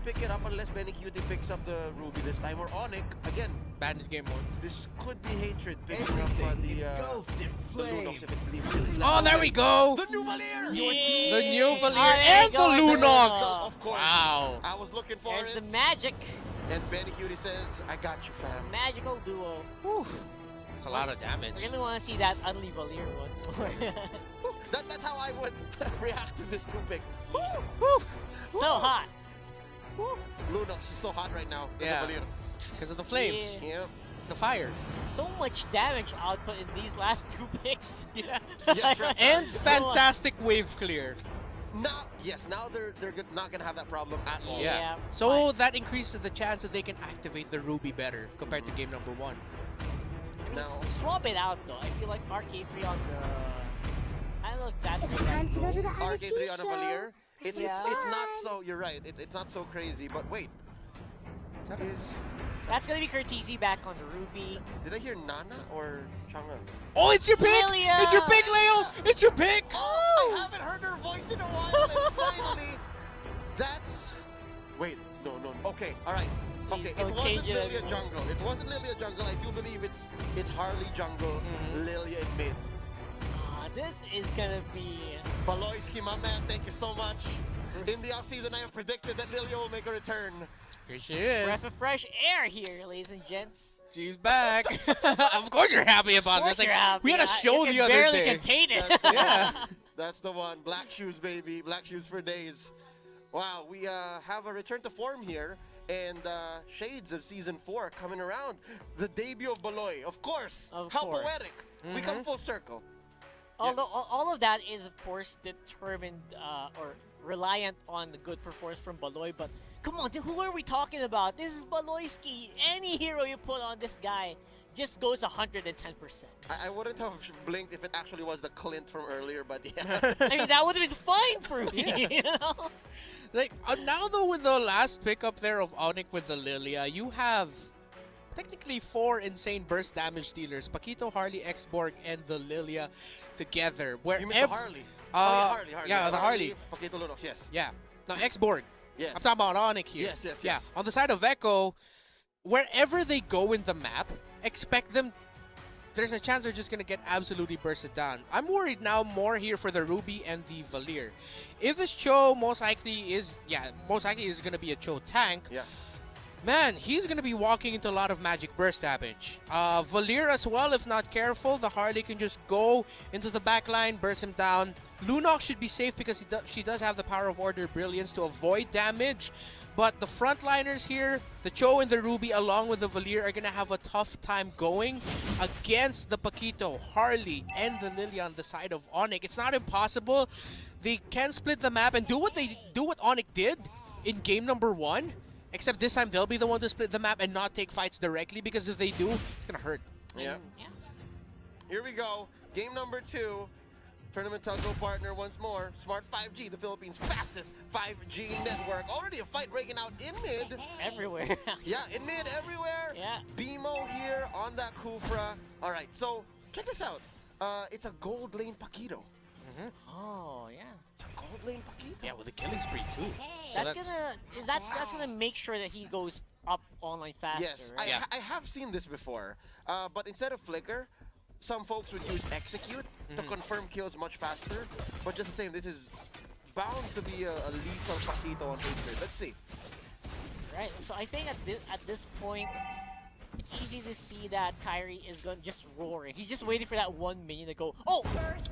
pick it up unless Benny Cutie picks up the Ruby this time. Or Onic, again, Bandit game mode. this could be Hatred picking up the Lunox if it leaves. Oh, there we go! The new Valier! The new Valier there and you the go, Lunox! Of course. Wow. I was looking for There's it. the magic. And Benny Cutie says, I got you, fam. Magical duo. Whew. That's a lot of damage. I really want to see that Unli Valier once more. That's how I would react to this 2 picks. So hot. Lunox, she's so hot right now. Yeah. Because of the flames. Yeah. Yeah. The fire. So much damage output in these last 2 picks. Yeah. Yes, right. And fantastic wave clear. Now, yes, now they're not gonna have that problem at all. Yeah. Yeah, So that increases the chance that they can activate the Ruby better compared to game number 1. Now, Swap it out though. I feel like RK3 on the... I don't know if that's the Time right to go to move. the RK3 on a show. Valier. It's Yeah. not so, you're right, it's not so crazy, but wait. That's gonna be Curtisi back on the Ruby. Did I hear Nana or Chang'e? Oh, it's your pick! Lylia! It's your pick, Leo! It's your pick! Oh, I haven't heard her voice in a while, and finally, that's... Wait, no. Okay, all right. Please Okay, it don't wasn't change it Lylia anymore. jungle. It wasn't Lylia jungle. I do believe it's Harley jungle, Lylia in mid. This is gonna be... Baloyski, my man, thank you so much. In the offseason, I have predicted that Lylia will make a return. Here she is. breath of fresh air here, ladies and gents. She's back. Of course you're happy about Of course this. you're happy. We had a show You the can other barely day. contain it. That's the Yeah. one. That's the one. Black shoes, baby. Black shoes for days. Wow, we have a return to form here. And shades of season 4 coming around. The debut of Baloy, of course. Of How course. poetic. We come full circle. Although all of that is, of course, determined or reliant on the good performance from Baloy. But come on, who are we talking about? This is Baloyski. Any hero you put on this guy just goes 110%. I wouldn't have blinked if it actually was the Clint from earlier, but yeah. I mean, that would have been fine for me. You know? Like now though, with the last pickup there of Onic with the Lylia, you have technically 4 insane burst damage dealers: Paquito, Harley, X-Borg, and the Lilia together. Where You missed the Harley. Harley. Yeah, the Harley. Paquito Lunox, yes. Yeah. Now X-Borg. Yes. I'm talking about Onic here. Yes. Yeah. On the side of Echo, wherever they go in the map, expect them. There's a chance they're just gonna get absolutely bursted down. I'm worried now more here for the Ruby and the Valier. If this Cho most likely is gonna be a Cho tank. Yeah. Man, he's gonna be walking into a lot of magic burst damage. Valier as well, if not careful, the Harley can just go into the back line, burst him down. Lunox should be safe because she does have the power of Order Brilliance to avoid damage. But the frontliners here, the Cho and the Ruby along with the Valier, are gonna have a tough time going against the Paquito, Harley, and the Lylia on the side of Onic. It's not impossible. They can split the map and do what Onic did in game number 1. Except this time they'll be the one to split the map and not take fights directly, because if they do, it's gonna hurt. Yeah. Yeah. Here we go. Game number 2. Tournament Telco partner once more. Smart 5G, the Philippines' fastest 5G network. Already a fight breaking out in mid. Everywhere. Yeah, in mid, everywhere. Yeah. BMO here on that Kufra. All right, so check this out. It's a gold lane Paquito. Oh, yeah. It's a gold lane Paquito. Yeah, with a killing spree too. That's gonna make sure that he goes up online faster. Yes, right? Yeah. I have seen this before. But instead of flicker, some folks would use execute to confirm kills much faster. But just the same, this is bound to be a lethal Paquito on Hatred. Let's see. Right. So I think at this point, it's easy to see that Kyrie is going just roaring. He's just waiting for that 1 minion to go. Oh,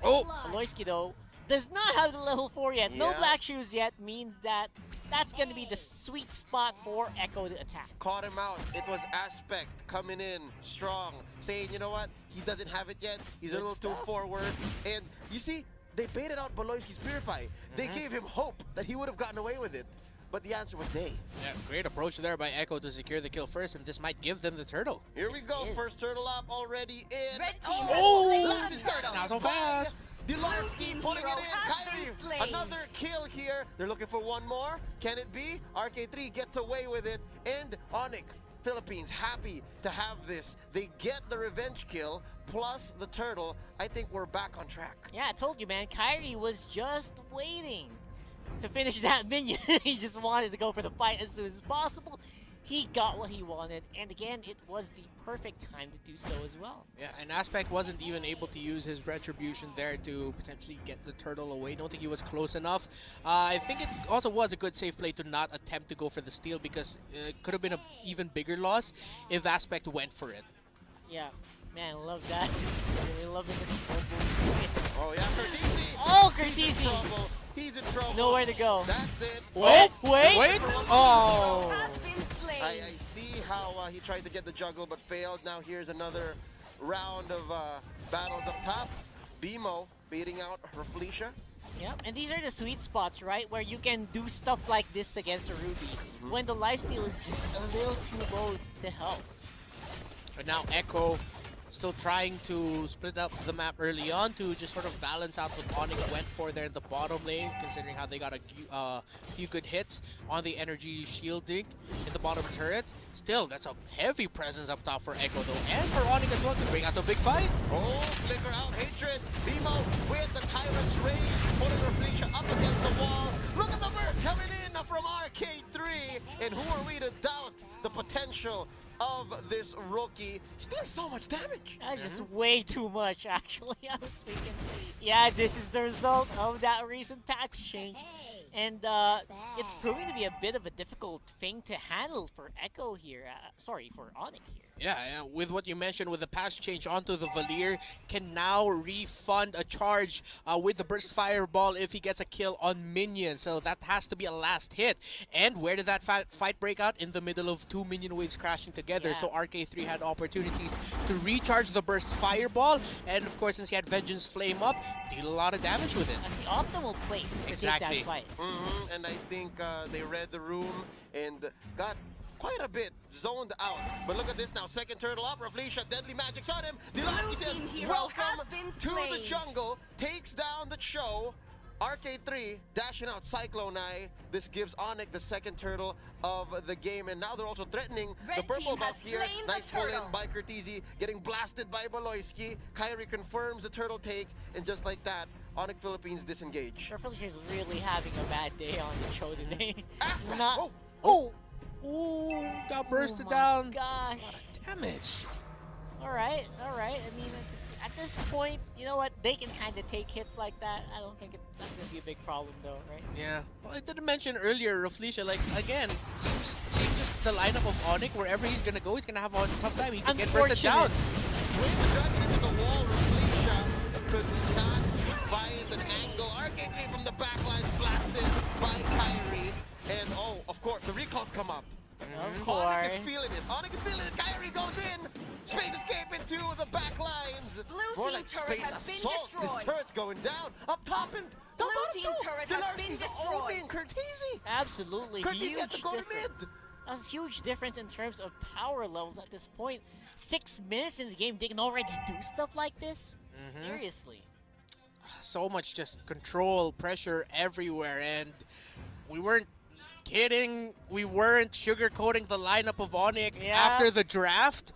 Baloyski though does not have the level 4 yet. No Yeah. black shoes yet means that that's gonna be the sweet spot for Echo to attack. Caught him out. It was Aspect coming in strong, saying, you know what, he doesn't have it yet. He's a Good little too stuff. forward. And you see, they baited out Baloyski's Purify. They gave him hope that he would have gotten away with it. But the answer was nay. Yeah, great approach there by Echo to secure the kill first, and this might give them the turtle. Here we go. Yes. First turtle up already in. Red team Oh! Blasted turtle. Not so by fast. Delarski pulling it hero in. has been Kyrie, slain. another kill here. They're looking for one more. Can it be? RK3 gets away with it. And Onic, Philippines, happy to have this. They get the revenge kill plus the turtle. I think we're back on track. Yeah, I told you, man. Kyrie was just waiting. to finish that minion. He just wanted to go for the fight as soon as possible. He got what he wanted, and again, it was the perfect time to do so as well. Yeah, and Aspect wasn't even able to use his retribution there to potentially get the turtle away. Don't think he was close enough. I think it also was a good safe play to not attempt to go for the steal because it could have been an even bigger loss if Aspect went for it. Yeah, man, love that. Really loving this combo. Oh yeah, Curtisi! Oh, He's in Curtisi! trouble. He's in trouble. Nowhere to go. That's it. Wait! Oh! I see how he tried to get the juggle but failed. Now here's another round of battles up top. BMO beating out Felicia. Yep, and these are the sweet spots, right? Where you can do stuff like this against a Ruby when the lifesteal is just a little too low to help. But now Echo still trying to split up the map early on to just sort of balance out what Onic went for there in the bottom lane, considering how they got a few good hits on the energy shielding in the bottom turret. Still, that's a heavy presence up top for Echo though, and for Onic as well to bring out the big fight. Oh, flicker out Hatred. BMO with the Tyrant's Rage, putting Felicia up against the wall. Look at the burst coming in from RK3, and who are we to doubt the potential of this rookie? He's doing so much damage. That's just way too much, actually. I was thinking, yeah, this is the result of that recent patch change. And it's proving to be a bit of a difficult thing to handle for Echo here. Sorry, for Onic here. Yeah, with what you mentioned with the patch change onto the Valier, can now refund a charge with the Burst Fireball if he gets a kill on minions. So that has to be a last hit. And where did that fight break out? In the middle of two minion waves crashing together. Yeah. So RK3 had opportunities to recharge the Burst Fireball. And of course, since he had Vengeance Flame up, deal a lot of damage with it. That's the optimal place to take that fight. And I think they read the room and got quite a bit zoned out. But look at this now. Second turtle up. Felicia, deadly magic's on him. Dylaski says, welcome to the jungle. Takes down the show. RK3 dashing out Cyclone Eye. This gives Onic the second turtle of the game. And now they're also threatening the purple buff here. Nice pull in by Curtisi. Getting blasted by Baloyski. Kyrie confirms the turtle take. And just like that, Onic Philippines disengage. Felicia's really having a bad day on the show today. Not. Ooh, got bursted my down. Gosh. That's a lot of damage. All right. I mean, at this point, you know what? They can kind of take hits like that. I don't think that's going to be a big problem, though, right? Yeah. Well, I didn't mention earlier, Felicia, like, again, see just the lineup of Onic, wherever he's going to go, he's going to have a tough time. He can get bursted down. With the dragon into the wall, Felicia could not find an angle. RK3 from the backline blasted by Kyrie. And oh, of course, the recalls come up. Of Onic course. is feeling it. Onic is feeling it. Kyrie goes in. Space escape into the back lines. Blue More team like turret space has been assault. destroyed. This turret's going down. Up top and Blue team turret has been destroyed. Owning Curtisi. Absolutely. Curtisi had to Huge go to difference. mid. That's a huge difference in terms of power levels at this point. 6 minutes in the game, they can already do stuff like this? Seriously. So much just control, pressure everywhere, and we weren't kidding. We weren't sugarcoating the lineup of Onic after the draft.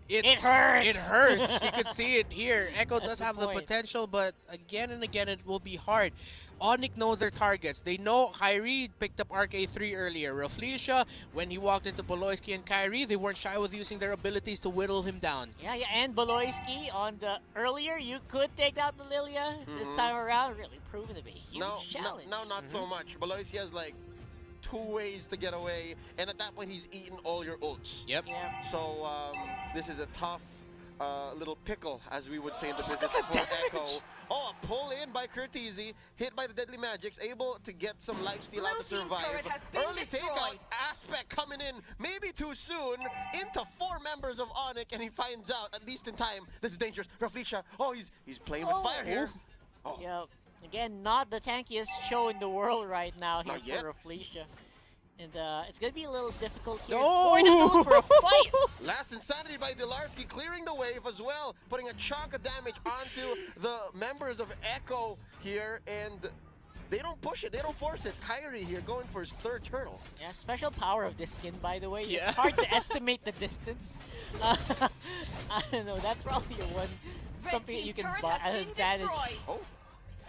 It hurts. It hurts. You could see it here. Echo That's does the have the point. potential, but again and again it will be hard. Onic know their targets. They know Kyrie picked up RK3 earlier. Felicia, when he walked into Baloyski and Kyrie, they weren't shy with using their abilities to whittle him down. Yeah, and Baloyski on the earlier, you could take out the Lylia. This time around, really proven to be a huge challenge. No, not so much. Baloyski has like 2 ways to get away, and at that point he's eaten all your ults. Yep. Yeah. So this is a tough little pickle, as we would say in the business for Echo. Oh, a pull in by Curtisi, hit by the deadly magics, able to get some lifesteal out to survive. Early takeout, Aspect coming in, maybe too soon, into 4 members of Onic, and he finds out, at least in time, this is dangerous. Felicia, oh, he's playing with fire here. Oh. Yep. Again, not the tankiest show in the world right now here Not yet. for Felicia. And it's going to be a little difficult here No! for a fight. Last Insanity by Dylaski, clearing the wave as well, putting a chunk of damage onto the members of Echo here, and they don't push it, they don't force it. Kyrie here going for his 3rd turtle. Yeah, special power of this skin, by the way. Yeah. It's hard to estimate the distance. I don't know, that's probably something that you can buy as an advantage. Oh,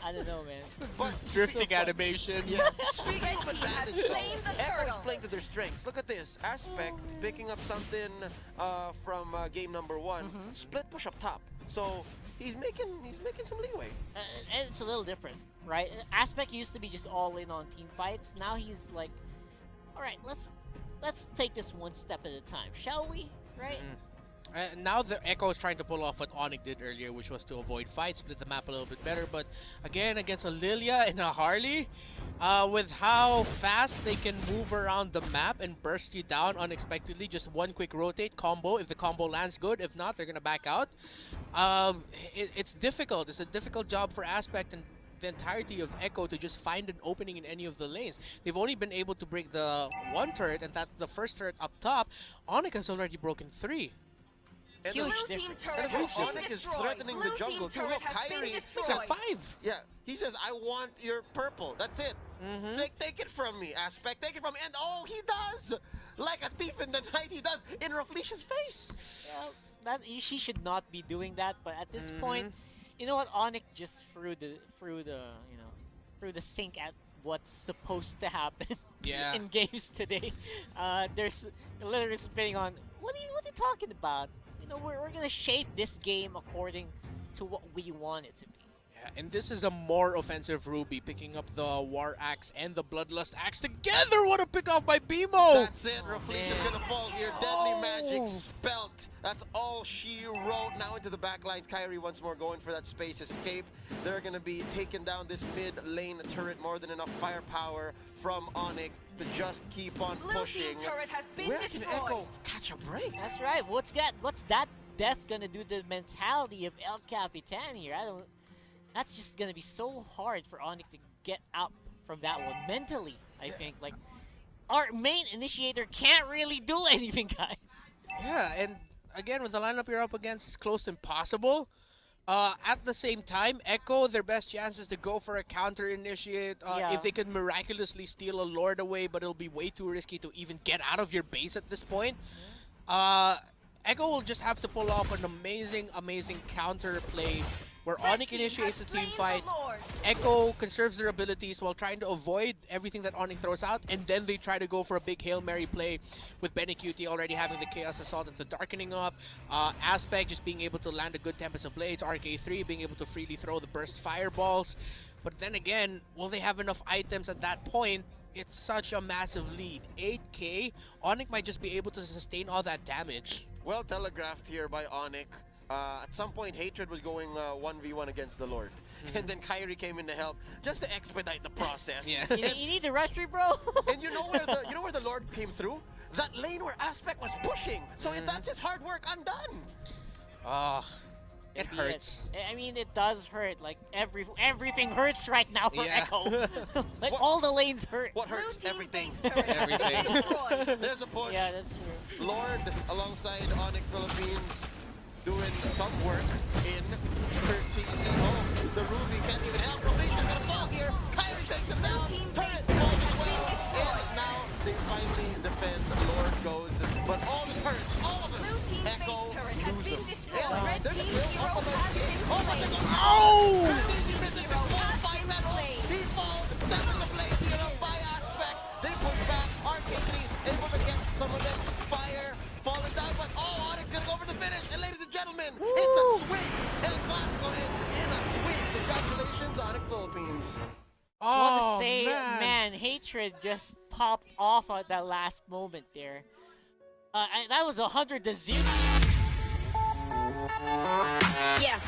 I don't know, man. But Drifting animation. Yeah. Speaking of Red team has advantage, slain the though, Echo's turtle. playing to their strengths. Look at this. Aspect picking up something from game number 1. Split push up top. So he's making some leeway. And it's a little different, right? Aspect used to be just all in on team fights. Now he's like, all right, let's take this one step at a time, shall we? Right? Now the Echo is trying to pull off what Onic did earlier, which was to avoid fights, split the map a little bit better. But again, against a Lylia and a Harley, with how fast they can move around the map and burst you down unexpectedly, just one quick rotate combo. If the combo lands good, if not, they're gonna back out. It's difficult. It's a difficult job for Aspect and the entirety of Echo to just find an opening in any of the lanes. They've only been able to break the one turret, and that's the first turret up top. Onic has already broken 3. And Huge the- Blue team difference. turret and has Onic been is destroyed. threatening Blue the team jungle too. turret Look, has been Kyrie destroyed. He's at 5. Yeah, he says, I want your purple. That's it. Take it from me, Aspect. Take it from me. And oh, he does! Like a thief in the night, he does in Raflicia's face. Yeah, she should not be doing that. But at this point, you know what? Onic just threw the sink at what's supposed to happen Yeah. in games today. There's literally spinning on. What are you talking about? You know, we're gonna shape this game according to what we want it to be. Yeah, and this is a more offensive Ruby, picking up the War Axe and the Bloodlust Axe together. What a pick off by BMO! That's it. Raflicia's man. gonna fall here. Deadly magic spelt. That's all she wrote. Now into the back lines. Kyrie once more going for that space escape. They're gonna be taking down this mid lane turret. More than enough firepower from Onic to just keep on Blue pushing. team turret has been Where can destroyed. Echo catch a break? That's right. What's that death gonna do to the mentality of El Capitan here? That's just gonna be so hard for Onic to get up from that one mentally. I think like our main initiator can't really do anything, guys. Yeah, and again, with the lineup you're up against, it's close to impossible. At the same time, Echo, their best chance is to go for a counter initiate. Yeah. If they could miraculously steal a Lord away, but it'll be way too risky to even get out of your base at this point. Echo will just have to pull off an amazing counter play where Red Onic team initiates a has team slain fight. the Lord. Echo conserves their abilities while trying to avoid everything that Onic throws out, and then they try to go for a big Hail Mary play with Benecutie already having the Chaos Assault and the Darkening up. Aspect just being able to land a good Tempest of Blades, RK3 being able to freely throw the Burst Fireballs. But then again, will they have enough items at that point? It's such a massive lead. 8k, Onic might just be able to sustain all that damage. Well telegraphed here by Onic. At some point, Hatred was going 1v1 against the Lord. And then Kyrie came in to help, just to expedite the process. Yeah. You need to rush me, bro. And you know where the Lord came through? That lane where Aspect was pushing. So that's his hard work undone. It Be hurts. I mean, it does hurt. Like everything hurts right now for Yeah. Echo. Like What- all the lanes hurt. What Blue hurts? team Everything. base turret has been Everything. destroyed. There's a push. Yeah, that's true. Lord alongside Onic Philippines doing some work in her TC. Oh, the Ruby can't even help. Raflicia's gonna fall here. Kyrie takes him down. Team Turret base falls turret as has well. been destroyed. And now they finally defend. Lord goes. But all the turrets, all of them. Blue team Echo base turret has lose been them. destroyed. Yeah, Red there's a team real hero up has been Oh my slain. God. Oh! Easy business. Hero One has fight been battle. slain. He falls. That was a blaze here by Aspect. They push back. RK3 able to get some of them. Fire falling down, but oh, Onic's gonna go for the finish. And ladies and gentlemen, it's a sweep. El Clasico ends in a sweep. Congratulations, Onic Philippines. I want Oh, to say, man. Hatred just popped off at that last moment there. That was 100-0. Yeah.